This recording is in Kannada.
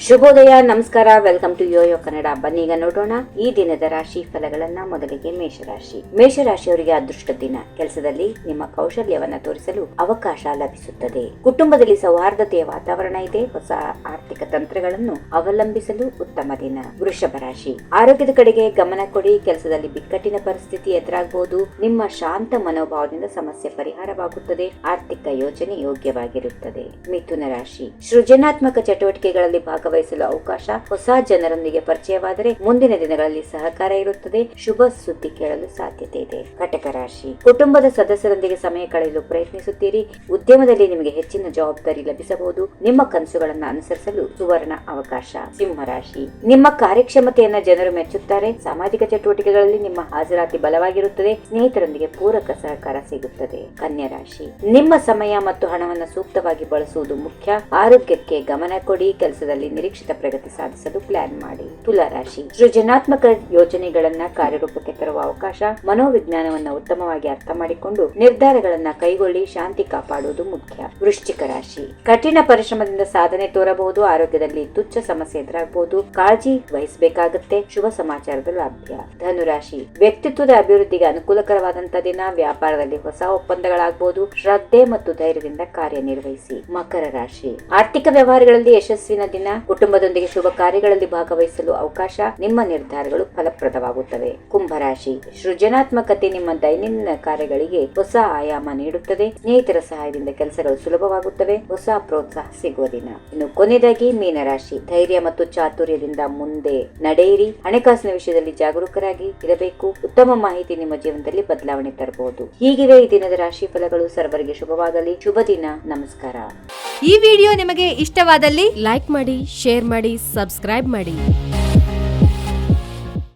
ಶುಭೋದಯ, ನಮಸ್ಕಾರ. Welcome to Yoyo Kannada. ಬನ್ನೀಗ ನೋಡೋಣ ಈ ದಿನದ ರಾಶಿ ಫಲಗಳನ್ನ. ಮೊದಲಿಗೆ ಮೇಷರಾಶಿಯವರಿಗೆ ಅದೃಷ್ಟ ದಿನ. ಕೆಲಸದಲ್ಲಿ ನಿಮ್ಮ ಕೌಶಲ್ಯವನ್ನ ತೋರಿಸಲು ಅವಕಾಶ ಲಭಿಸುತ್ತದೆ. ಕುಟುಂಬದಲ್ಲಿ ಸೌಹಾರ್ದತೆಯ ವಾತಾವರಣ ಇದೆ. ಹೊಸ ಆರ್ಥಿಕ ತಂತ್ರಗಳನ್ನು ಅವಲಂಬಿಸಲು ಉತ್ತಮ ದಿನ. ವೃಷಭ ರಾಶಿ, ಆರೋಗ್ಯದ ಕಡೆಗೆ ಗಮನ ಕೊಡಿ. ಕೆಲಸದಲ್ಲಿ ಬಿಕ್ಕಟ್ಟಿನ ಪರಿಸ್ಥಿತಿ ಎದುರಾಗಬಹುದು. ನಿಮ್ಮ ಶಾಂತ ಮನೋಭಾವದಿಂದ ಸಮಸ್ಯೆ ಪರಿಹಾರವಾಗುತ್ತದೆ. ಆರ್ಥಿಕ ಯೋಜನೆ ಯೋಗ್ಯವಾಗಿರುತ್ತದೆ. ಮಿಥುನ ರಾಶಿ, ಸೃಜನಾತ್ಮಕ ಚಟುವಟಿಕೆಗಳಲ್ಲಿ ಭಾಗವಹಿಸಲು ಅವಕಾಶ. ಹೊಸ ಜನರೊಂದಿಗೆ ಪರಿಚಯವಾದರೆ ಮುಂದಿನ ದಿನಗಳಲ್ಲಿ ಸಹಕಾರ ಇರುತ್ತದೆ. ಶುಭ ಸುದ್ದಿ ಕೇಳಲು ಸಾಧ್ಯತೆ ಇದೆ. ಕಟಕ ರಾಶಿ, ಕುಟುಂಬದ ಸದಸ್ಯರೊಂದಿಗೆ ಸಮಯ ಕಳೆಯಲು ಪ್ರಯತ್ನಿಸುತ್ತೀರಿ. ಉದ್ಯಮದಲ್ಲಿ ನಿಮಗೆ ಹೆಚ್ಚಿನ ಜವಾಬ್ದಾರಿ ಲಭಿಸಬಹುದು. ನಿಮ್ಮ ಕನಸುಗಳನ್ನು ಅನುಸರಿಸಲು ಸುವರ್ಣ ಅವಕಾಶ. ಸಿಂಹ ರಾಶಿ, ನಿಮ್ಮ ಕಾರ್ಯಕ್ಷಮತೆಯನ್ನ ಜನರು ಮೆಚ್ಚುತ್ತಾರೆ. ಸಾಮಾಜಿಕ ಚಟುವಟಿಕೆಗಳಲ್ಲಿ ನಿಮ್ಮ ಹಾಜರಾತಿ ಬಲವಾಗಿರುತ್ತದೆ. ಸ್ನೇಹಿತರೊಂದಿಗೆ ಪೂರಕ ಸಹಕಾರ ಸಿಗುತ್ತದೆ. ಕನ್ಯಾ ರಾಶಿ, ನಿಮ್ಮ ಸಮಯ ಮತ್ತು ಹಣವನ್ನು ಸೂಕ್ತವಾಗಿ ಬಳಸುವುದು ಮುಖ್ಯ. ಆರೋಗ್ಯಕ್ಕೆ ಗಮನ ಕೊಡಿ. ಕೆಲಸದಲ್ಲಿ ನಿರೀಕ್ಷಿತ ಪ್ರಗತಿ ಸಾಧಿಸಲು ಪ್ಲಾನ್ ಮಾಡಿ. ತುಲಾ ರಾಶಿ, ಸೃಜನಾತ್ಮಕ ಯೋಜನೆಗಳನ್ನ ಕಾರ್ಯರೂಪಕ್ಕೆ ತರುವ ಅವಕಾಶ. ಮನೋವಿಜ್ಞಾನವನ್ನ ಉತ್ತಮವಾಗಿ ಅರ್ಥ ಮಾಡಿಕೊಂಡು ನಿರ್ಧಾರಗಳನ್ನ ಕೈಗೊಳ್ಳಿ. ಶಾಂತಿ ಕಾಪಾಡುವುದು ಮುಖ್ಯ. ವೃಶ್ಚಿಕ ರಾಶಿ, ಕಠಿಣ ಪರಿಶ್ರಮದಿಂದ ಸಾಧನೆ ತೋರಬಹುದು. ಆರೋಗ್ಯದಲ್ಲಿ ತುಚ್ಛ ಸಮಸ್ಯೆ ಎದುರಾಗಬಹುದು. ಕಾಳಜಿ ವಹಿಸಬೇಕಾಗುತ್ತೆ. ಶುಭ ಸಮಾಚಾರದ ಲಭ್ಯ. ಧನುರಾಶಿ, ವ್ಯಕ್ತಿತ್ವದ ಅಭಿವೃದ್ಧಿಗೆ ಅನುಕೂಲಕರವಾದಂತಹ ದಿನ. ವ್ಯಾಪಾರದಲ್ಲಿ ಹೊಸ ಒಪ್ಪಂದಗಳಾಗಬಹುದು. ಶ್ರದ್ಧೆ ಮತ್ತು ಧೈರ್ಯದಿಂದ ಕಾರ್ಯನಿರ್ವಹಿಸಿ. ಮಕರ ರಾಶಿ, ಆರ್ಥಿಕ ವ್ಯವಹಾರಗಳಲ್ಲಿ ಯಶಸ್ವಿನ ದಿನ. ಕುಟುಂಬದೊಂದಿಗೆ ಶುಭ ಕಾರ್ಯಗಳಲ್ಲಿ ಭಾಗವಹಿಸಲು ಅವಕಾಶ. ನಿಮ್ಮ ನಿರ್ಧಾರಗಳು ಫಲಪ್ರದವಾಗುತ್ತವೆ. ಕುಂಭರಾಶಿ, ಸೃಜನಾತ್ಮಕತೆ ನಿಮ್ಮ ದೈನಂದಿನ ಕಾರ್ಯಗಳಿಗೆ ಹೊಸ ಆಯಾಮ ನೀಡುತ್ತದೆ. ಸ್ನೇಹಿತರ ಸಹಾಯದಿಂದ ಕೆಲಸಗಳು ಸುಲಭವಾಗುತ್ತವೆ. ಹೊಸ ಪ್ರೋತ್ಸಾಹ ಸಿಗುವ ದಿನ. ಇನ್ನು ಕೊನೆಯದಾಗಿ ಮೀನರಾಶಿ, ಧೈರ್ಯ ಮತ್ತು ಚಾತುರ್ಯದಿಂದ ಮುಂದೆ ನಡೆಯಿರಿ. ಹಣಕಾಸಿನ ವಿಷಯದಲ್ಲಿ ಜಾಗರೂಕರಾಗಿ ಇರಬೇಕು. ಉತ್ತಮ ಮಾಹಿತಿ ನಿಮ್ಮ ಜೀವನದಲ್ಲಿ ಬದಲಾವಣೆ ತರಬಹುದು. ಹೀಗಿವೆ ಈ ದಿನದ ರಾಶಿ ಫಲಗಳು. ಸರ್ವರಿಗೆ ಶುಭವಾಗಲಿ. ಶುಭ ದಿನ. ನಮಸ್ಕಾರ. ಈ ವಿಡಿಯೋ ನಿಮಗೆ ಇಷ್ಟವಾದಲ್ಲಿ ಲೈಕ್ ಮಾಡಿ, ಶೇರ್ ಮಾಡಿ, ಸಬ್ಸ್ಕ್ರೈಬ್ ಮಾಡಿ.